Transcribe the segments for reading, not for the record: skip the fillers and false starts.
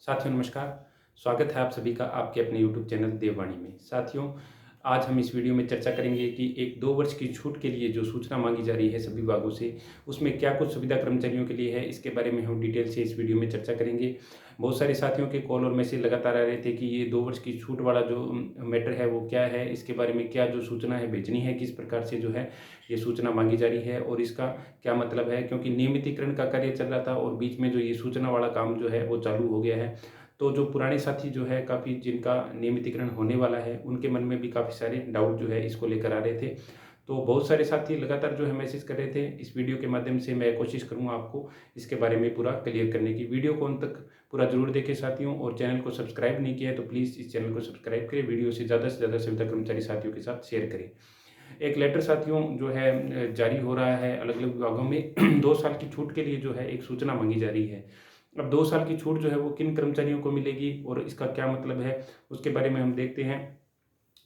साथियों नमस्कार। स्वागत है आप सभी का आपके अपने यूट्यूब चैनल देववाणी में। साथियों, आज हम इस वीडियो में चर्चा करेंगे कि एक 2 वर्ष की छूट के लिए जो सूचना मांगी जा रही है सभी विभागों से, उसमें क्या कुछ सुविधा कर्मचारियों के लिए है, इसके बारे में हम डिटेल से इस वीडियो में चर्चा करेंगे। बहुत सारे साथियों के कॉल और मैसेज लगातार आ रहे थे कि ये 2 वर्ष की छूट वाला जो मैटर है वो क्या है, इसके बारे में क्या जो सूचना है भेजनी है, किस प्रकार से जो है ये सूचना मांगी जा रही है और इसका क्या मतलब है, क्योंकि नियमितीकरण का कार्य चल रहा था और बीच में जो ये सूचना वाला काम जो है वो चालू हो गया है। तो जो पुराने साथी जो है काफ़ी जिनका नियमितीकरण होने वाला है, उनके मन में भी काफ़ी सारे डाउट जो है इसको लेकर आ रहे थे। तो बहुत सारे साथी लगातार जो है मैसेज कर रहे थे। इस वीडियो के माध्यम से मैं कोशिश करूँगा आपको इसके बारे में पूरा क्लियर करने की। वीडियो को अंत तक पूरा ज़रूर देखें साथियों, और चैनल को सब्सक्राइब नहीं किया है तो प्लीज़ इस चैनल को सब्सक्राइब करें। वीडियो से ज़्यादा सविता कर्मचारी साथियों के साथ शेयर करें। एक लेटर साथियों जो है जारी हो रहा है अलग अलग विभागों में 2 साल की छूट के लिए जो है एक सूचना मांगी जा रही है। अब 2 साल की छूट जो है वो किन कर्मचारियों को मिलेगी और इसका क्या मतलब है, उसके बारे में हम देखते हैं।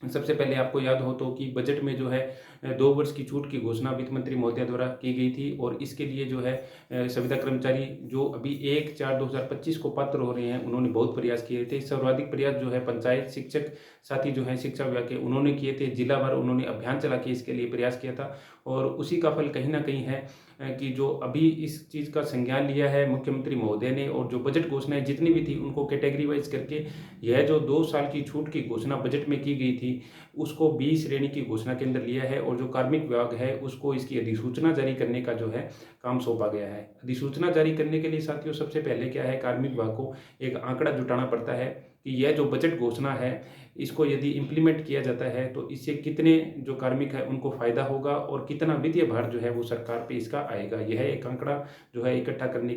सबसे पहले आपको याद हो तो कि बजट में जो है 2 वर्ष की छूट की घोषणा वित्त मंत्री महोदया द्वारा की गई थी, और इसके लिए जो है संविदा कर्मचारी जो अभी 1/4/2025 को पात्र हो रहे हैं, उन्होंने बहुत प्रयास किए थे। सर्वाधिक प्रयास जो है पंचायत शिक्षक साथी जो हैं शिक्षा विभाग के, उन्होंने किए थे। जिला भर उन्होंने अभियान चला के इसके लिए प्रयास किया था, और उसी का फल कहीं न कहीं है कि जो अभी इस चीज़ का संज्ञान लिया है मुख्यमंत्री महोदय ने, और जो बजट घोषणाएँ जितनी भी थी उनको कैटेगरी वाइज़ करके यह जो 2 साल की छूट की घोषणा बजट में की गई थी, उसको बी श्रेणी की घोषणा के अंदर लिया है, और जो कार्मिक विभाग है उसको इसकी अधिसूचना जारी करने का जो है काम सौंपा गया है। अधिसूचना जारी करने के लिए साथियों सबसे पहले क्या है, कार्मिक विभाग को एक आंकड़ा जुटाना पड़ता है कि यह जो बजट घोषणा है इसको यदि इम्प्लीमेंट किया जाता है तो इससे कितने जो कार्मिक है उनको फ़ायदा होगा और कितना वित्तीय भार जो है वो सरकार पे इसका आएगा। यह एक आंकड़ा जो है इकट्ठा करने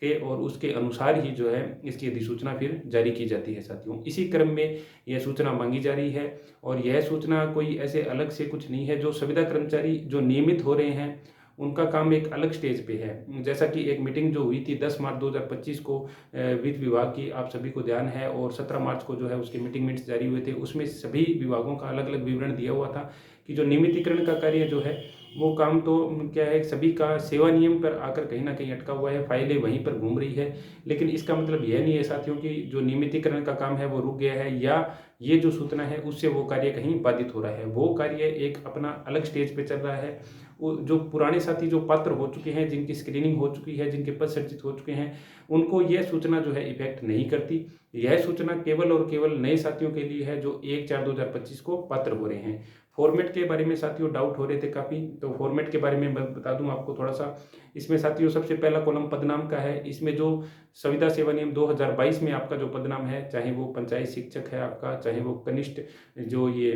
के और उसके अनुसार ही जो है इसकी अधिसूचना फिर जारी की जाती है साथियों। इसी क्रम में यह सूचना मांगी जा रही है, और यह सूचना कोई ऐसे अलग से कुछ नहीं है। जो संविदा कर्मचारी जो नियमित हो रहे हैं उनका काम एक अलग स्टेज पे है। जैसा कि एक मीटिंग जो हुई थी 10 मार्च 2025 को वित्त विभाग की, आप सभी को ध्यान है, और 17 मार्च को जो है उसके मीटिंग मिनट्स जारी हुए थे। उसमें सभी विभागों का अलग अलग विवरण दिया हुआ था कि जो नियमितीकरण का कार्य जो है वो काम तो क्या है, सभी का सेवा नियम पर आकर कहीं न कहीं अटका हुआ है, फाइलें वहीं पर घूम रही है। लेकिन इसका मतलब यह नहीं है साथियों कि जो नियमितीकरण का काम है वो रुक गया है, या ये जो सूचना है उससे वो कार्य कहीं बाधित हो रहा है। वो कार्य एक अपना अलग स्टेज पे चल रहा है। वो जो पुराने साथी जो पात्र हो चुके हैं, जिनकी स्क्रीनिंग हो चुकी है, जिनके पद सृजित हो चुके हैं, उनको यह सूचना जो है इफ़ेक्ट नहीं करती। यह सूचना केवल और केवल नए साथियों के लिए है जो 1/4/2025 को पात्र हो रहे हैं। फॉर्मेट के बारे में साथियों डाउट हो रहे थे काफ़ी, तो फॉर्मेट के बारे में मैं बता दूँ आपको थोड़ा-सा। इसमें साथियों सबसे पहला कॉलम पदनाम का है। इसमें जो संविदा सेवा नियम 2022 में आपका जो पदनाम है, चाहे वो पंचायत शिक्षक है आपका, चाहे वो कनिष्ठ जो ये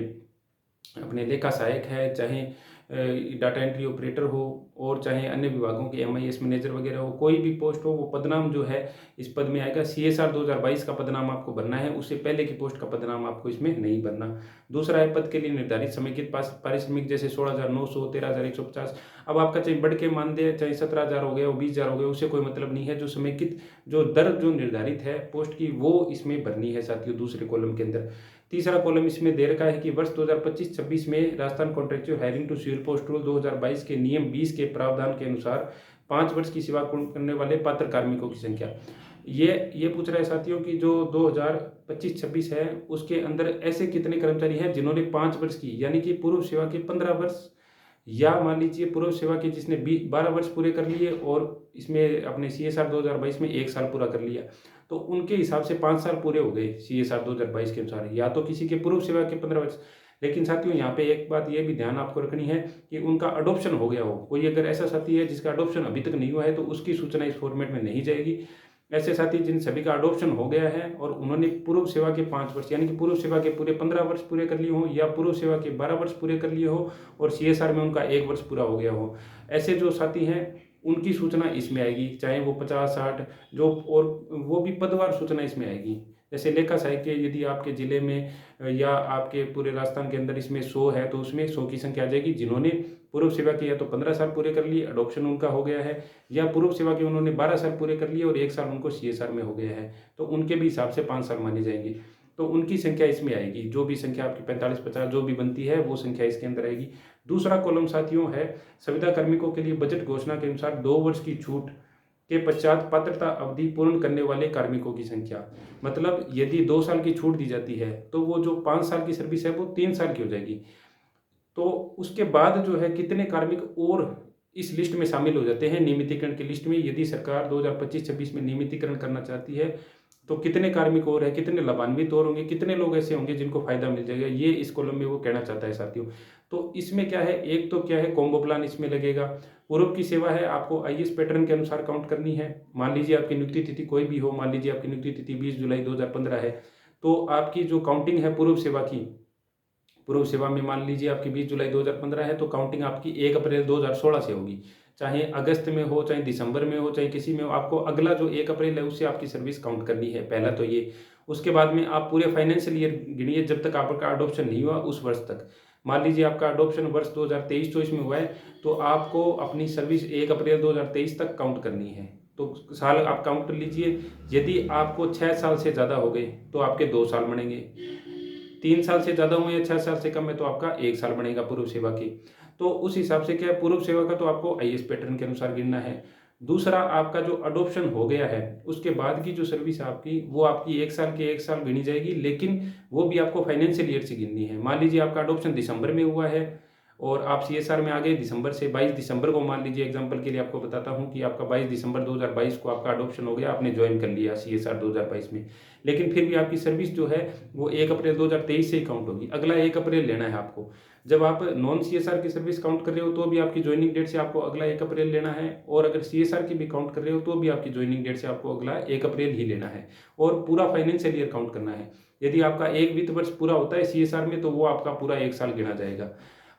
अपने लेखा सहायक है, चाहे डाटा एंट्री ऑपरेटर हो, और चाहे अन्य विभागों के एमआईएस मैनेजर वगैरह हो, कोई भी पोस्ट हो, वो पदनाम जो है इस पद में आएगा। सीएसआर 2022 का पदनाम आपको भरना है, उससे पहले की पोस्ट का पदनाम आपको इसमें नहीं भरना। दूसरा है पद के लिए निर्धारित समेकित पारिश्रमिक, जैसे 16,900, 13,150। अब आपका चाहे बढ़ के मान दे, चाहे 17,000 हो गया हो, 20,000 हो गया, उससे कोई मतलब नहीं है। जो समेकित जो दर जो निर्धारित है पोस्ट की, वो इसमें भरनी है साथियों दूसरे कॉलम के अंदर। तीसरा कॉलम इसमें दे रखा है कि वर्ष 2025-26 में Rajasthan contractual hiring to civil post rule 2022 के नियम 20 के प्रावधान के अनुसार 5 वर्ष की सेवा पूर्ण करने वाले पात्र कार्मिकों की संख्या। ये पूछ रहा है साथियों कि जो 2025-26 है उसके अंदर ऐसे कितने कर्मचारी हैं जिन्होंने 5 वर्ष की, यानी कि पूर्व सेवा के 15 वर्ष, या मान लीजिए पूर्व सेवा के जिसने 12 वर्ष पूरे कर लिए और इसमें अपने सीएसआर 2022 में 1 साल पूरा कर लिया, तो उनके हिसाब से 5 साल पूरे हो गए सीएसआर 2022 के अनुसार। या तो किसी के पूर्व सेवा के 15 वर्ष। लेकिन साथियों यहाँ पे एक बात ये भी ध्यान आपको रखनी है कि उनका अडॉप्शन हो गया हो। कोई अगर ऐसा साथी है जिसका अडॉप्शन अभी तक नहीं हुआ है तो उसकी सूचना इस फॉर्मेट में नहीं जाएगी। ऐसे साथी जिन सभी का अडॉप्शन हो गया है और उन्होंने पूर्व सेवा के 5 वर्ष, यानी कि पूर्व सेवा के पूरे 15 वर्ष पूरे कर लिए हों, या पूर्व सेवा के 12 वर्ष पूरे कर लिए हो और सीएसआर में उनका 1 वर्ष पूरा हो गया हो, ऐसे जो साथी हैं उनकी सूचना इसमें आएगी। चाहे वो 50-60 जो, और वो भी पदवार सूचना इसमें आएगी। जैसे लेखा सहायक यदि आपके ज़िले में या आपके पूरे राजस्थान के अंदर इसमें 100 है तो उसमें 100 की संख्या आ जाएगी जिन्होंने पूर्व सेवा की या तो 15 साल पूरे कर लिए, अडॉप्शन उनका हो गया है, या पूर्व सेवा के उन्होंने 12 साल पूरे कर लिए और 1 साल उनको सीएसआर में हो गया है, तो उनके भी हिसाब से 5 साल माने जाएंगे। तो उनकी संख्या इसमें आएगी। जो भी संख्या आपकी 45-50 जो भी बनती है वो संख्या इसके अंदर आएगी। दूसरा कॉलम साथियों है संविदा कार्मिकों के लिए बजट घोषणा के अनुसार 2 वर्ष की छूट के पश्चात पात्रता अवधि पूर्ण करने वाले कार्मिकों की संख्या। मतलब यदि 2 साल की छूट दी जाती है तो वो जो 5 साल की सर्विस है वो 3 साल की हो जाएगी। तो उसके बाद जो है कितने कार्मिक और इस लिस्ट में शामिल हो जाते हैं नियमितीकरण की लिस्ट में। यदि सरकार 2025-26 में नियमितीकरण करना चाहती है तो कितने कार्मिक और है, कितने लाभान्वित और होंगे, कितने लोग ऐसे होंगे जिनको फायदा मिल जाएगा, ये इस कॉलम में वो कहना चाहता है साथियों। तो इसमें क्या है, एक तो क्या है कॉम्बो प्लान इसमें लगेगा। पूर्व की सेवा है आपको आईएएस पैटर्न के अनुसार काउंट करनी है। मान लीजिए आपकी नियुक्ति तिथि कोई भी हो, मान लीजिए आपकी नियुक्ति तिथि 20 जुलाई 2015 है, तो आपकी जो काउंटिंग है पूर्व सेवा की, पूर्व सेवा में मान लीजिए आपकी 20 जुलाई 2015 है, तो काउंटिंग आपकी 1 अप्रैल 2016 से होगी। चाहे अगस्त में हो, चाहे दिसंबर में हो, चाहे किसी में हो, आपको अगला जो 1 अप्रैल है उससे आपकी सर्विस काउंट करनी है, पहला तो ये। उसके बाद में आप पूरे फाइनेंशियल ईयर गिनिए जब तक आपका अडॉप्शन नहीं हुआ उस वर्ष तक। मान लीजिए आपका अडॉप्शन वर्ष 2023-24 में हुआ है, तो आपको अपनी सर्विस 1 अप्रैल 2023 तक काउंट करनी है। तो साल आप काउंट कर लीजिए। यदि आपको 6 साल से ज़्यादा हो गए तो आपके 2 साल बनेंगे। 3 साल से ज़्यादा हुए या 6 साल से कम है तो आपका 1 साल बनेगा पूर्व सेवा की। तो उस हिसाब से क्या है, पूर्व सेवा का तो आपको आईएएस पैटर्न के अनुसार गिनना है। दूसरा, आपका जो अडॉप्शन हो गया है उसके बाद की जो सर्विस है आपकी, वो आपकी 1 साल के 1 साल गिनी जाएगी, लेकिन वो भी आपको फाइनेंशियल ईयर से गिननी है। मान लीजिए आपका अडॉप्शन दिसंबर में हुआ है और आप सीएसआर में आ गए दिसंबर से, 22 दिसंबर को मान लीजिए, एग्जांपल के लिए आपको बताता हूं कि आपका 22 दिसंबर 2022 को आपका अडॉप्शन हो गया, आपने ज्वाइन कर लिया सीएसआर 2022 में, लेकिन फिर भी आपकी सर्विस जो है वो 1 अप्रैल 2023 से ही काउंट होगी। अगला 1 अप्रैल लेना है आपको। जब आप नॉन सीएसआर की सर्विस काउंट कर रहे हो तो भी आपकी ज्वाइनिंग डेट से आपको अगला 1 अप्रैल लेना है, और अगर सीएसआर की भी काउंट कर रहे हो तो भी आपकी ज्वाइनिंग डेट से आपको अगला 1 अप्रैल ही लेना है, और पूरा फाइनेंशियल ईयर काउंट करना है। यदि आपका एक वित्त वर्ष पूरा होता है सीएसआर में तो वो आपका पूरा 1 साल गिना जाएगा।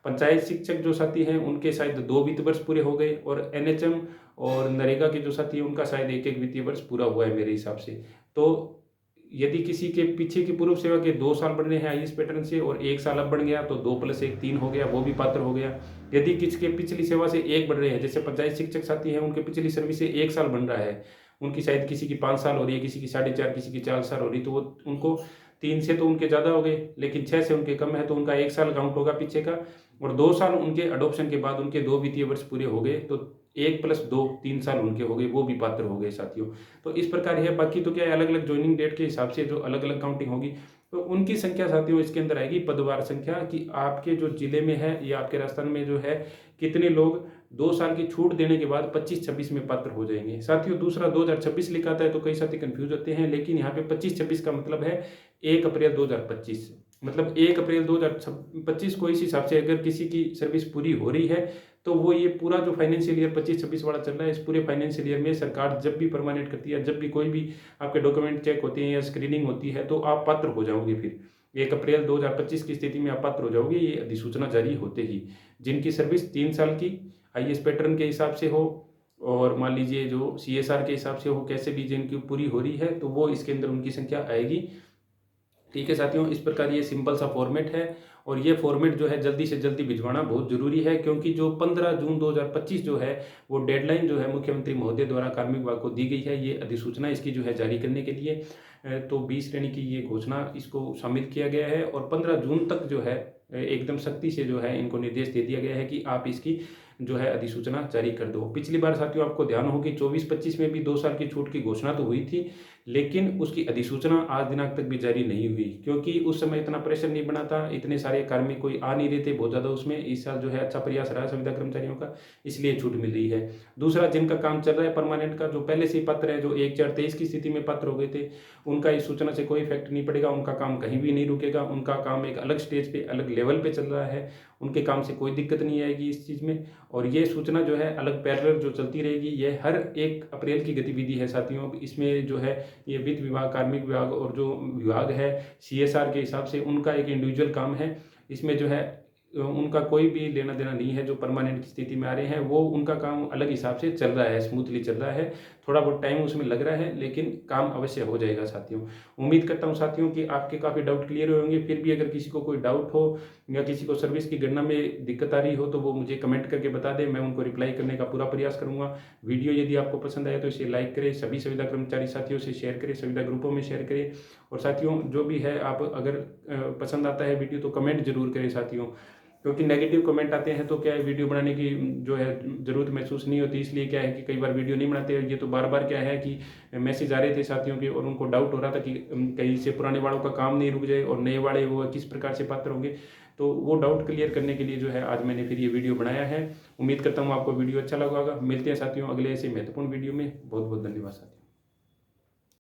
पंचायत शिक्षक जो साथी हैं उनके शायद 2 वित्त वर्ष पूरे हो गए, और एनएचएम और नरेगा के जो साथी हैं उनका शायद 1-1 वित्तीय वर्ष पूरा हुआ है मेरे हिसाब से। तो यदि किसी के पीछे की पूर्व सेवा के 2 साल बढ़ने हैं आईएएस पैटर्न से और 1 साल अब बढ़ गया तो 2 + 1 3 हो गया, वो भी पात्र हो गया। यदि किसी के पिछली सेवा से 1 बढ़ रहे हैं, जैसे पंचायत शिक्षक साथी हैं उनके पिछली सर्विस से 1 साल बन रहा है, उनकी शायद किसी की 5 साल हो रही है, किसी की 4.5, किसी की 4 साल हो रही, तो वो उनको 3 से तो उनके ज़्यादा हो गए, लेकिन 6 से उनके कम है तो उनका 1 साल काउंट होगा पीछे का, और 2 साल उनके अडॉप्शन के बाद उनके 2 वित्तीय वर्ष पूरे हो गए, तो 1 + 2 3 साल उनके हो गए, वो भी पात्र हो गए साथियों। तो इस प्रकार है। बाकी तो क्या है, अलग अलग ज्वाइनिंग डेट के हिसाब से जो अलग अलग काउंटिंग होगी, तो उनकी संख्या साथियों इसके अंदर आएगी पदवार संख्या, कि आपके जो जिले में है या आपके राजस्थान में जो है कितने लोग 2 साल की छूट देने के बाद 25-26 में पात्र हो जाएंगे साथियों। दूसरा 2026 लिखा आता है तो कई साथी कंफ्यूज होते हैं, लेकिन यहाँ पे 25-26 का मतलब है 1 अप्रैल 2025, मतलब 1 अप्रैल 2025 को इस हिसाब से अगर किसी की सर्विस पूरी हो रही है तो वो ये पूरा जो फाइनेंशियल ईयर 25-26 वाला चल रहा है, इस पूरे फाइनेंशियल ईयर में सरकार जब भी परमानेंट करती है, जब भी कोई भी आपके डॉक्यूमेंट चेक होते हैं या स्क्रीनिंग होती है, तो आप पात्र हो जाओगे। फिर 1 अप्रैल 2025 की स्थिति में आप पात्र हो जाओगे, ये अधिसूचना जारी होते ही। जिनकी सर्विस 3 साल की आईएएस पैटर्न के हिसाब से हो, और मान लीजिए जो सीएसआर के हिसाब से हो, कैसे भी जिनकी पूरी हो रही है, तो वो इसके अंदर उनकी संख्या आएगी। ठीक है साथियों, इस प्रकार ये सिंपल सा फॉर्मेट है, और ये फॉर्मेट जो है जल्दी से जल्दी भिजवाना बहुत जरूरी है, क्योंकि जो 15 जून 2025 जो है वो डेडलाइन जो है मुख्यमंत्री महोदय द्वारा कार्मिक विभाग को दी गई है, ये अधिसूचना इसकी जो है जारी करने के लिए। तो 20 श्रेणी की ये घोषणा इसको शामिल किया गया है, और 15 जून तक जो है एकदम सख्ती से जो है इनको निर्देश दे दिया गया है कि आप इसकी जो है अधिसूचना जारी कर दो। पिछली बार साथियों आपको ध्यान हो कि 24-25 में भी 2 साल की छूट की घोषणा तो हुई थी, लेकिन उसकी अधिसूचना आज दिनांक तक भी जारी नहीं हुई, क्योंकि उस समय इतना प्रेशर नहीं बना था, इतने सारे कार्मिक कोई आ नहीं रहे थे बहुत ज़्यादा उसमें। इस साल जो है अच्छा प्रयास रहा संविदा कर्मचारियों का, इसलिए छूट मिल रही है। दूसरा, जिनका काम चल रहा है परमानेंट का, जो पहले से ही पात्र है, जो 1/4/23 की स्थिति में पात्र हो गए थे, उनका इस सूचना से कोई इफेक्ट नहीं पड़ेगा, उनका काम कहीं भी नहीं रुकेगा, उनका काम एक अलग स्टेज पे अलग लेवल पे चल रहा है, उनके काम से कोई दिक्कत नहीं आएगी इस चीज़ में। और ये सूचना जो है अलग पैरेलल जो चलती रहेगी, ये हर 1 अप्रैल की गतिविधि है साथियों। इसमें जो है ये वित्त विभाग, कार्मिक विभाग और जो विभाग है सीएसआर के हिसाब से उनका एक इंडिविजुअल काम है। इसमें जो है उनका कोई भी लेना देना नहीं है। जो परमानेंट की स्थिति में आ रहे हैं वो उनका काम अलग हिसाब से चल रहा है, स्मूथली चल रहा है, थोड़ा बहुत टाइम उसमें लग रहा है, लेकिन काम अवश्य हो जाएगा साथियों। उम्मीद करता हूं साथियों कि आपके काफ़ी डाउट क्लियर होंगे। फिर भी अगर किसी को कोई डाउट हो या किसी को सर्विस की गणना में दिक्कत आ रही हो तो वो मुझे कमेंट करके बता दें, मैं उनको रिप्लाई करने का पूरा प्रयास करूंगा। वीडियो यदि आपको पसंद आए तो इसे लाइक करें, सभी संविदा कर्मचारी साथियों से शेयर करें, संविदा ग्रुपों में शेयर करें, और साथियों जो भी है आप अगर पसंद आता है वीडियो तो कमेंट जरूर करें साथियों। क्योंकि नेगेटिव कमेंट आते हैं तो क्या है, वीडियो बनाने की जो है ज़रूरत महसूस नहीं होती। इसलिए क्या है कि कई बार वीडियो नहीं बनाते। ये तो बार-बार क्या है कि मैसेज आ रहे थे साथियों के, और उनको डाउट हो रहा था कि कहीं से पुराने वालों का काम नहीं रुक जाए और नए वाले वो किस प्रकार से पात्र होंगे। तो वो डाउट क्लियर करने के लिए जो है आज मैंने फिर ये वीडियो बनाया है। उम्मीद करता हूँ आपको वीडियो अच्छा लगा होगा। मिलते हैं साथियों अगले ऐसे महत्वपूर्ण वीडियो में। बहुत-बहुत धन्यवाद साथियों।